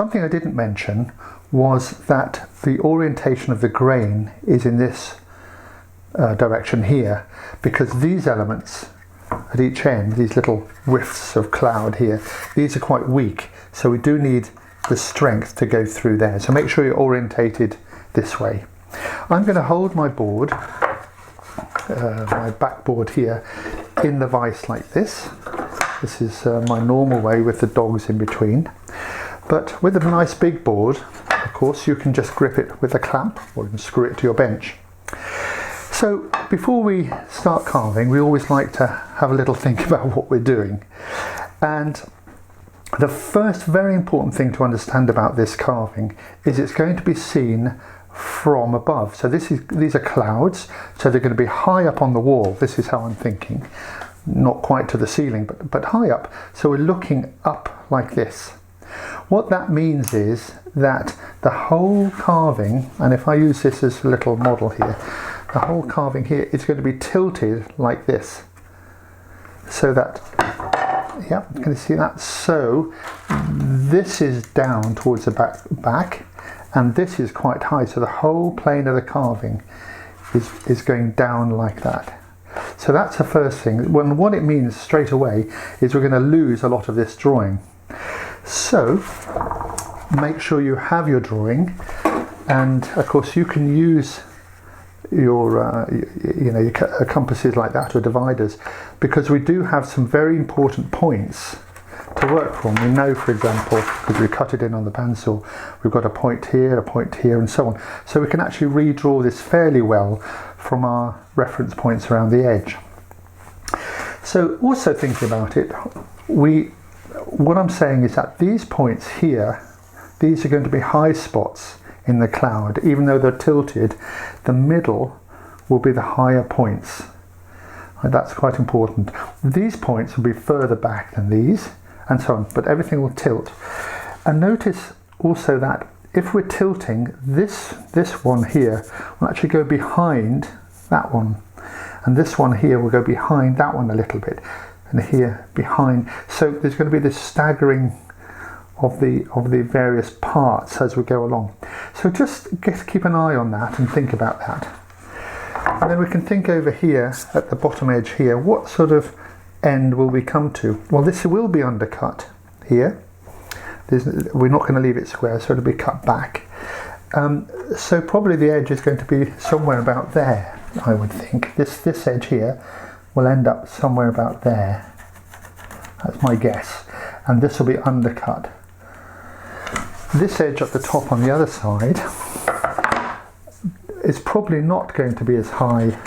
Something I didn't mention was that the orientation of the grain is in this direction here, because these elements at each end, these little rifts of cloud here, these are quite weak, so we do need the strength to go through there. So make sure you're orientated this way. I'm going to hold my board, my backboard here, in the vise like this. This is my normal way with the dogs in between. But with a nice big board, of course, you can just grip it with a clamp, or you can screw it to your bench. So before we start carving, we always like to have a little think about what we're doing. And the first very important thing to understand about this carving is it's going to be seen from above. So these are clouds, so they're going to be high up on the wall. This is how I'm thinking. Not quite to the ceiling, but high up. So we're looking up like this. What that means is that the whole carving, and if I use this as a little model here, the whole carving here is going to be tilted like this. So that, yeah, you can see that. So this is down towards the back, and this is quite high. So the whole plane of the carving is going down like that. So that's the first thing. What it means straight away is we're going to lose a lot of this drawing. So make sure you have your drawing, and of course you can use your your compasses like that, or dividers, because we do have some very important points to work from. We know, for example, because we cut it in on the bandsaw, we've got a point here, and so on. So we can actually redraw this fairly well from our reference points around the edge. So also thinking about it, what I'm saying is that these points here, these are going to be high spots in the cloud. Even though they're tilted, the middle will be the higher points. And that's quite important. These points will be further back than these, and so on, but everything will tilt. And notice also that if we're tilting, this one here will actually go behind that one, and this one here will go behind that one a little bit, and here behind. So there's going to be this staggering of the various parts as we go along. So just keep an eye on that and think about that. And then we can think over here at the bottom edge here, what sort of end will we come to? Well, this will be undercut here. We're not going to leave it square, so it'll be cut back. So probably the edge is going to be somewhere about there, I would think. This edge here will end up somewhere about there. That's my guess. And this will be undercut. This edge at the top on the other side is probably not going to be as high.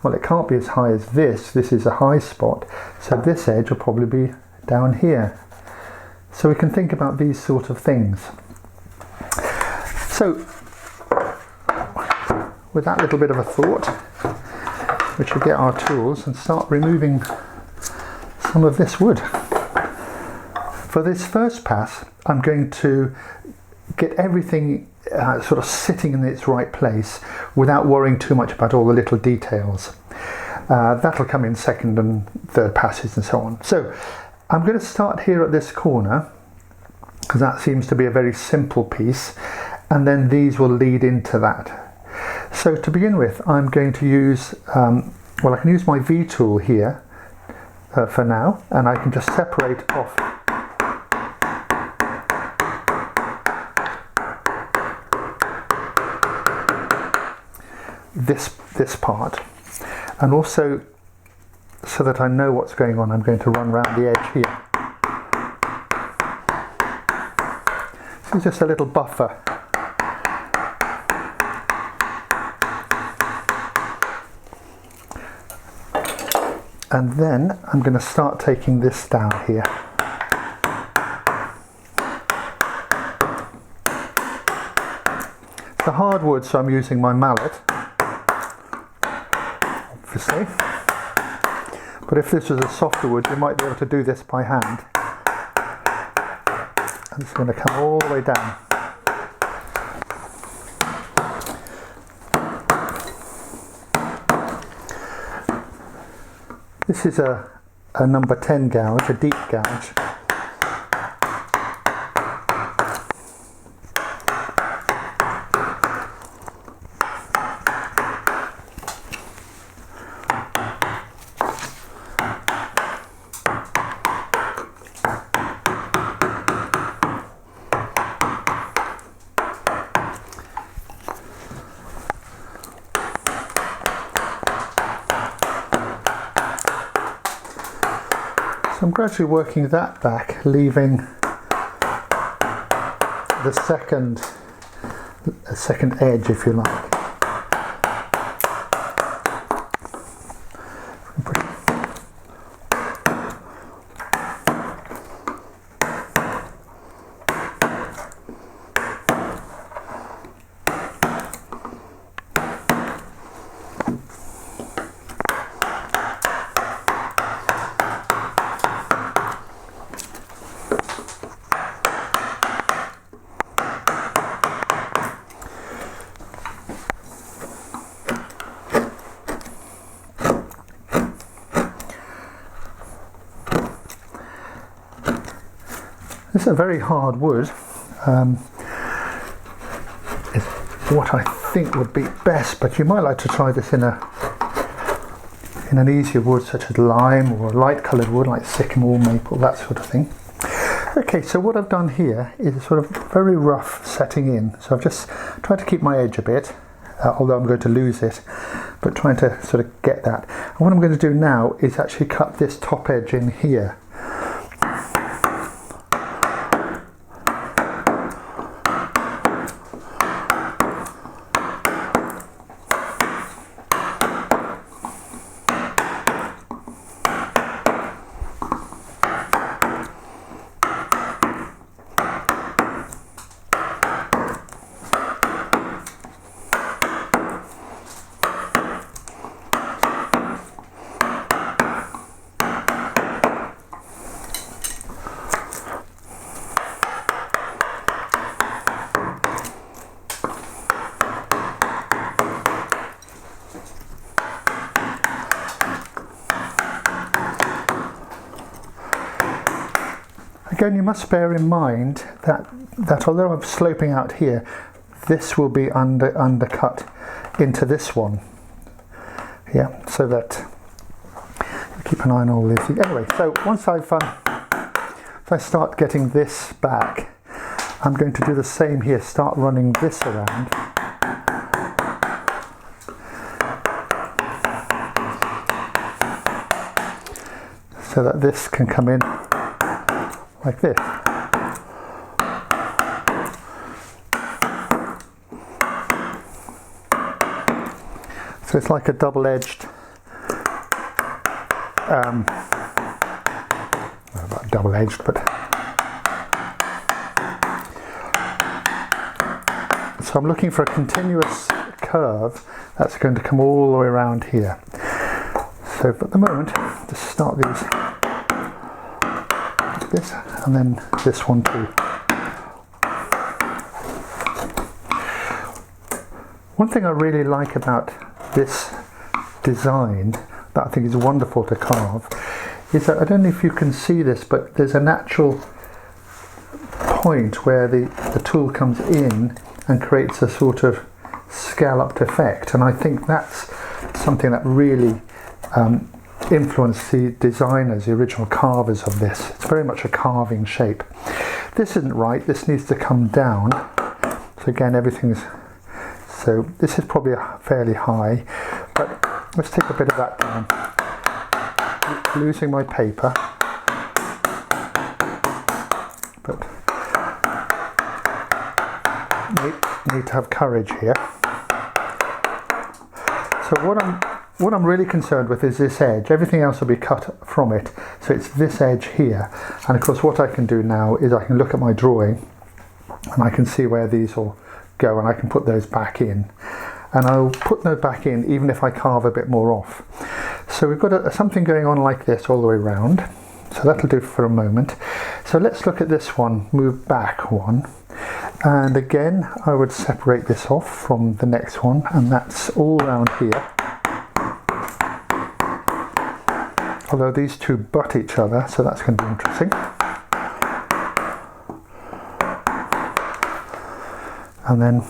Well, it can't be as high as this. This is a high spot. So this edge will probably be down here. So we can think about these sort of things. So with that little bit of a thought, we should get our tools and start removing some of this wood. For this first pass, I'm going to get everything sort of sitting in its right place without worrying too much about all the little details. That'll come in second and third passes and so on. So I'm going to start here at this corner, because that seems to be a very simple piece, and then these will lead into that. So to begin with, I'm going to use, well, I can use my V tool here for now, and I can just separate off this part, and also so that I know what's going on, I'm going to run around the edge here. This is just a little buffer. And then I'm going to start taking this down here. It's a hardwood, so I'm using my mallet, obviously. But if this was a softer wood, you might be able to do this by hand. And it's going to come all the way down. This is a number 10 gouge, a deep gouge. I'm gradually working that back, leaving the second edge, if you like. This is a very hard wood. It's what I think would be best, but you might like to try this in an easier wood such as lime, or a light coloured wood like sycamore, maple, that sort of thing. Okay, so what I've done here is a sort of very rough setting in. So I've just tried to keep my edge a bit, although I'm going to lose it, but trying to sort of get that. And what I'm going to do now is actually cut this top edge in here. Again, you must bear in mind that although I'm sloping out here, this will be undercut into this one. Yeah, so that keep an eye on all this. Anyway, so once if I start getting this back, I'm going to do the same here. Start running this around. So that this can come in like this. So it's like a double-edged, not double-edged, but so I'm looking for a continuous curve that's going to come all the way around here. So at the moment, just start these like this, and then this one too. One thing I really like about this design that I think is wonderful to carve is that, I don't know if you can see this, but there's a natural point where the tool comes in and creates a sort of scalloped effect, and I think that's something that really influenced the designers, the original carvers of this. It's very much a carving shape. This isn't right, this needs to come down. So again, so this is probably fairly high, but let's take a bit of that down. Losing my paper, but need to have courage here. So what I'm really concerned with is this edge. Everything else will be cut from it, so it's this edge here. And of course what I can do now is I can look at my drawing and I can see where these will go, and I can put those back in, and I'll put those back in even if I carve a bit more off. So we've got something going on like this all the way around, so that'll do for a moment. So let's look at this one, move back one, and again I would separate this off from the next one, and that's all around here. Although these two butt each other, so that's going to be interesting. And then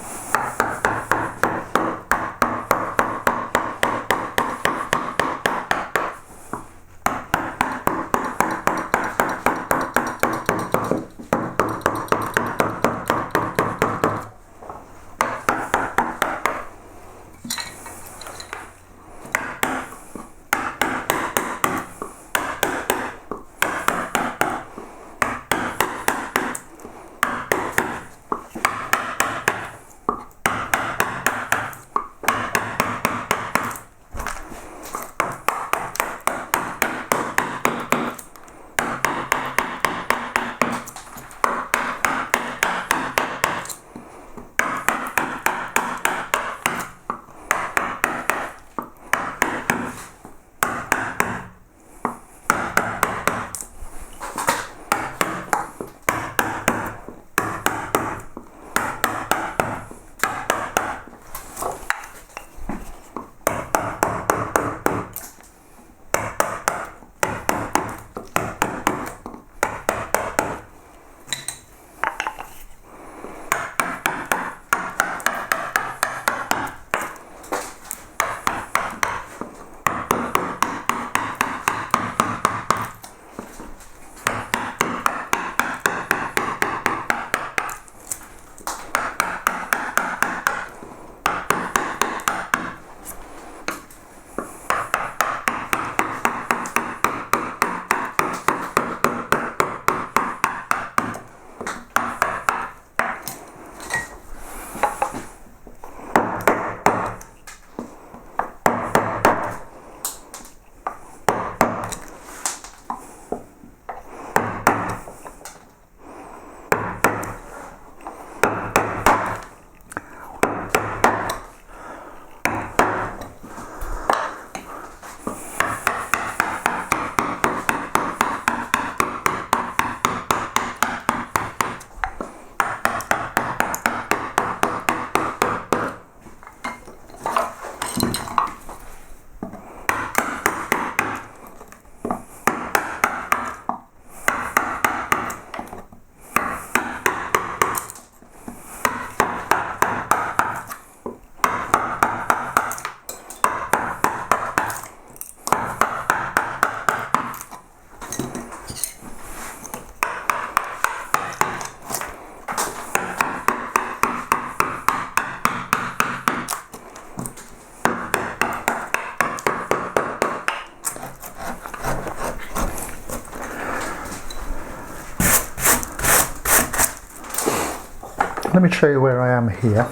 Let me show you where I am here,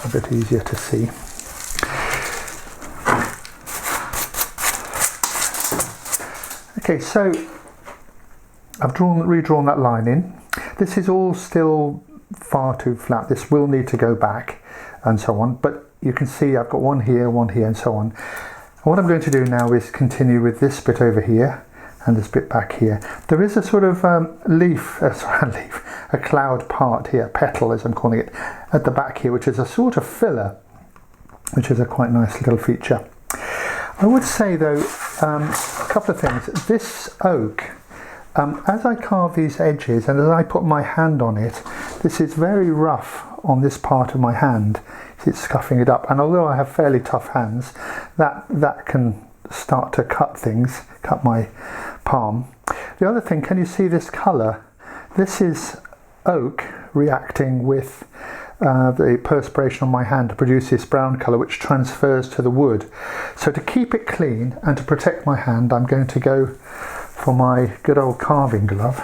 a bit easier to see. Okay, so I've redrawn that line in. This is all still far too flat. This will need to go back and so on, but you can see I've got one here and so on. And what I'm going to do now is continue with this bit over here and this bit back here. There is a sort of a cloud part here, petal as I'm calling it, at the back here, which is a sort of filler, which is a quite nice little feature. I would say though, a couple of things. This oak, as I carve these edges and as I put my hand on it, this is very rough on this part of my hand. It's scuffing it up, and although I have fairly tough hands, that can start to cut things, cut my palm. The other thing, can you see this colour? This is oak reacting with the perspiration on my hand to produce this brown colour, which transfers to the wood. So to keep it clean and to protect my hand, I'm going to go for my good old carving glove,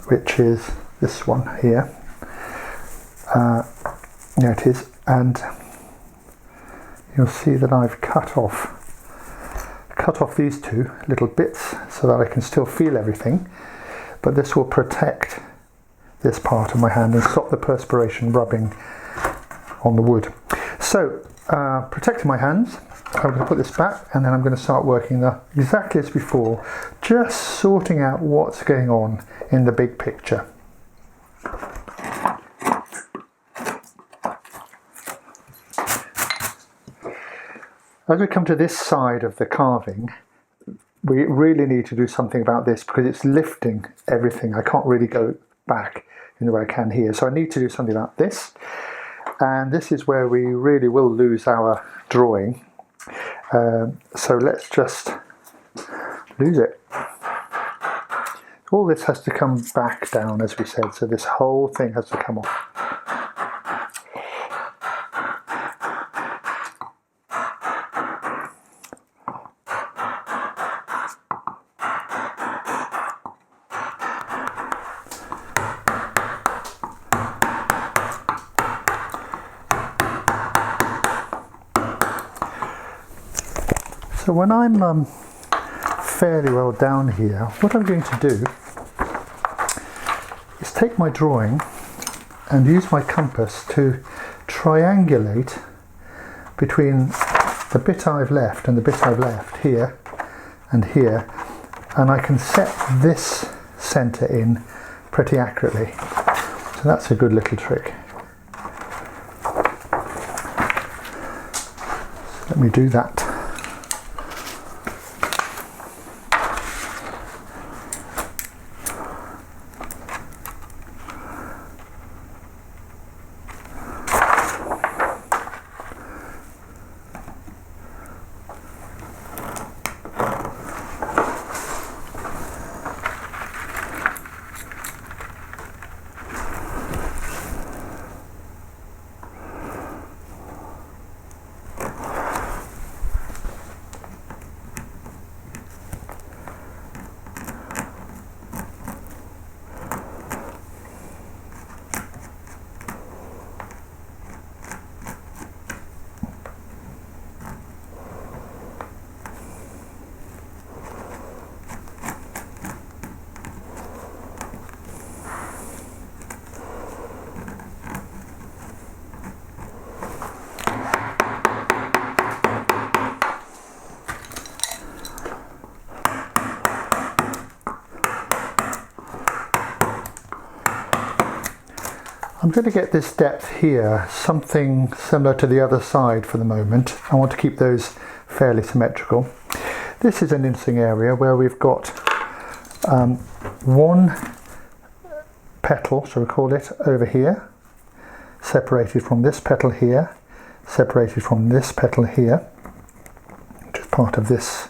which is this one here. There it is, and you'll see that I've cut off these two little bits so that I can still feel everything, but this will protect this part of my hand and stop the perspiration rubbing on the wood. So protecting my hands, I'm going to put this back and then I'm going to start working exactly as before, just sorting out what's going on in the big picture. As we come to this side of the carving, we really need to do something about this because it's lifting everything. I can't really go back in the way I can here, so I need to do something about this. And this is where we really will lose our drawing. So let's just lose it. All this has to come back down, as we said, so this whole thing has to come off. So when I'm fairly well down here, what I'm going to do is take my drawing and use my compass to triangulate between the bit I've left and the bit I've left here and here, and I can set this centre in pretty accurately. So that's a good little trick. So let me do that. I'm going to get this depth here, something similar to the other side for the moment. I want to keep those fairly symmetrical. This is an interesting area where we've got one petal, shall we call it, over here, separated from this petal here, separated from this petal here, which is part of this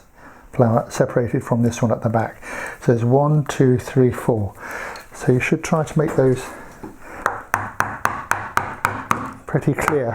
flower, separated from this one at the back. So there's 1, 2, 3, 4. So you should try to make those pretty clear.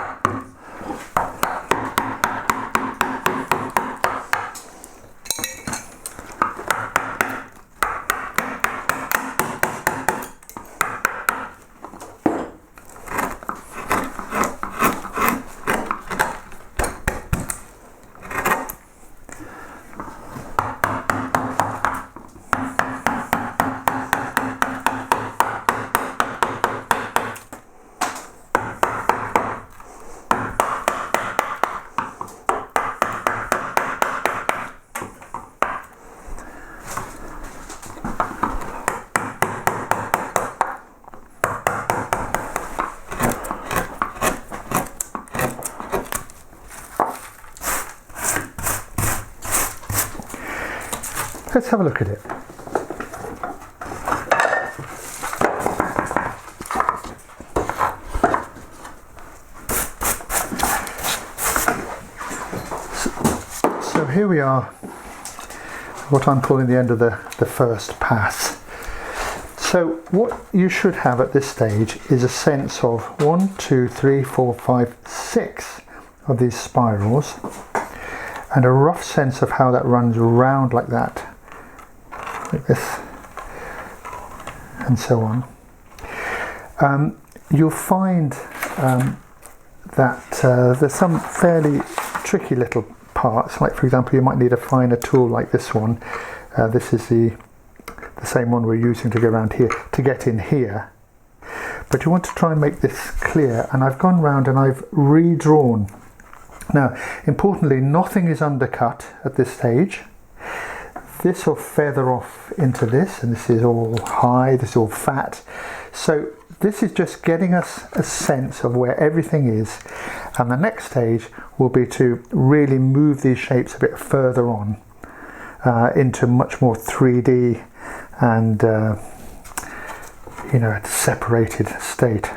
Let's have a look at it. So here we are, what I'm calling the end of the first pass. So what you should have at this stage is a sense of 1, 2, 3, 4, 5, 6 of these spirals, and a rough sense of how that runs around like that, like this, and so on. You'll find that there's some fairly tricky little parts, like for example you might need a finer tool like this one. This is the same one we're using to go around here, to get in here. But you want to try and make this clear, and I've gone round and I've redrawn. Now, importantly, nothing is undercut at this stage. This will feather off into this, and this is all high, this is all fat. So this is just getting us a sense of where everything is, and the next stage will be to really move these shapes a bit further on into much more 3D and you know, a separated state.